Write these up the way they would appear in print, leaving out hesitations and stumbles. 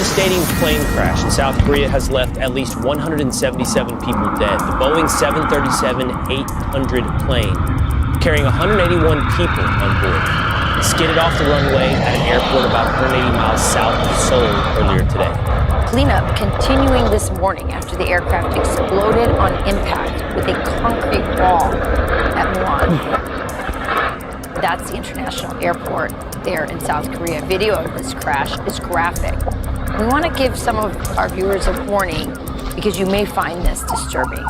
devastating plane crash in South Korea has left at least 177 people dead. The Boeing 737-800 plane, carrying 181 people on board, skidded off the runway at an airport about 180 miles south of Seoul earlier today. Cleanup continuing this morning after the aircraft exploded on impact with a concrete wall at Muan. That's the international airport there in South Korea. Video of this crash is graphic. We want to give some of our viewers a warning because you may find this disturbing.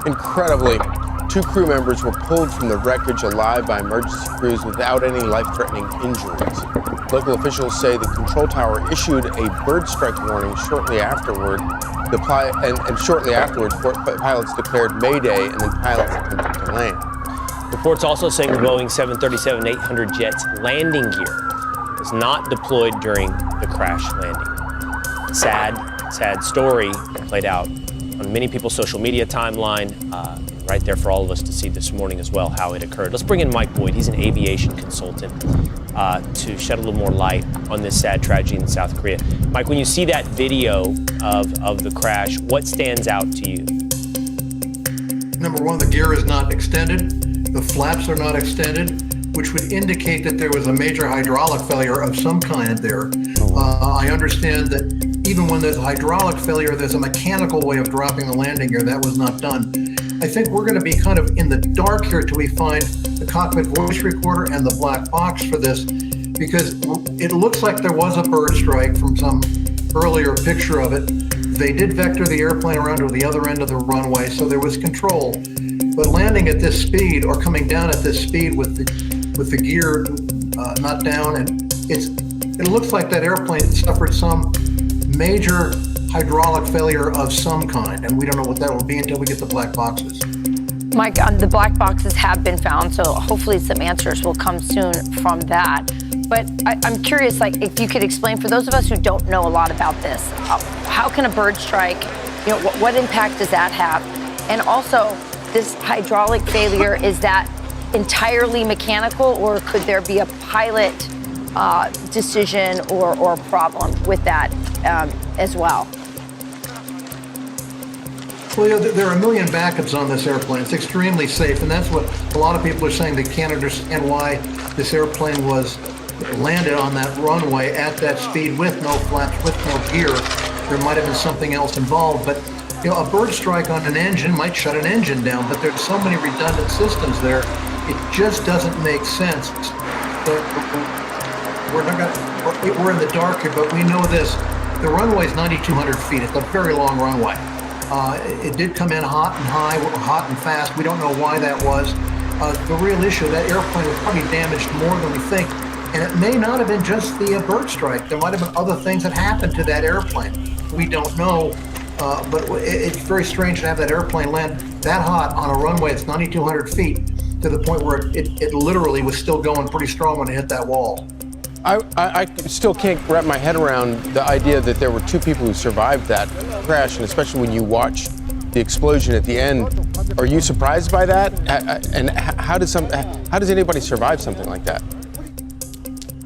Incredibly, 2 crew members were pulled from the wreckage alive by emergency crews without any life-threatening injuries. Local officials say the control tower issued a bird strike warning shortly afterward. Shortly afterwards, pilots declared Mayday, and then pilots attempted to land. Reports also saying the Boeing 737-800 jet's landing gear was not deployed during the crash landing. Sad story played out on many people's social media timeline, right there for all of us to see this morning as well, how it occurred. Let's bring in Mike Boyd. He's an aviation consultant to shed a little more light on this sad tragedy in South Korea. Mike, when you see that video of the crash, what stands out to you? Number one, the gear is not extended. The flaps are not extended, which would indicate that there was a major hydraulic failure of some kind there. I understand that even when there's a hydraulic failure, there's a mechanical way of dropping the landing gear. That was not done. I think we're going to be kind of in the dark here till we find the cockpit voice recorder and the black box for this, because it looks like there was a bird strike from some earlier picture of it. They did vector the airplane around to the other end of the runway, so there was control. But landing at this speed or coming down at this speed with the gear not down, and it looks like that airplane suffered some major hydraulic failure of some kind, and we don't know what that will be until we get the black boxes. Mike, the black boxes have been found, so hopefully some answers will come soon from that. But I'm curious, like, if you could explain for those of us who don't know a lot about this, how can a bird strike, what impact does that have? And also, this hydraulic failure, is that entirely mechanical, or could there be a pilot decision or problem with that as well? Well, there are a million backups on this airplane. It's extremely safe, and that's what a lot of people are saying. They can't understand why this airplane was landed on that runway at that speed with no flaps, with no gear. There might have been something else involved, but a bird strike on an engine might shut an engine down, but there's so many redundant systems there, it just doesn't make sense. We're in the dark here, but we know this. The runway is 9,200 feet. It's a very long runway. It did come in hot and high, hot and fast. We don't know why that was. The real issue, that airplane was probably damaged more than we think. And it may not have been just the bird strike. There might have been other things that happened to that airplane. We don't know, but it's very strange to have that airplane land that hot on a runway that's 9,200 feet to the point where it literally was still going pretty strong when it hit that wall. I still can't wrap my head around the idea that there were 2 people who survived that crash, and especially when you watch the explosion at the end. Are you surprised by that? And how does anybody survive something like that?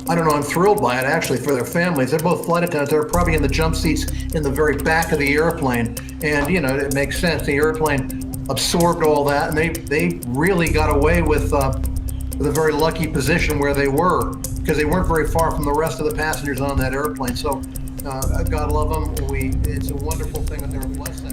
I don't know. I'm thrilled by it, actually, for their families. They're both flight attendants. They're probably in the jump seats in the very back of the airplane. And, it makes sense. The airplane absorbed all that, and they really got away with a very lucky position where they were, because they weren't very far from the rest of the passengers on that airplane. So God love them. It's a wonderful thing that they were blessed.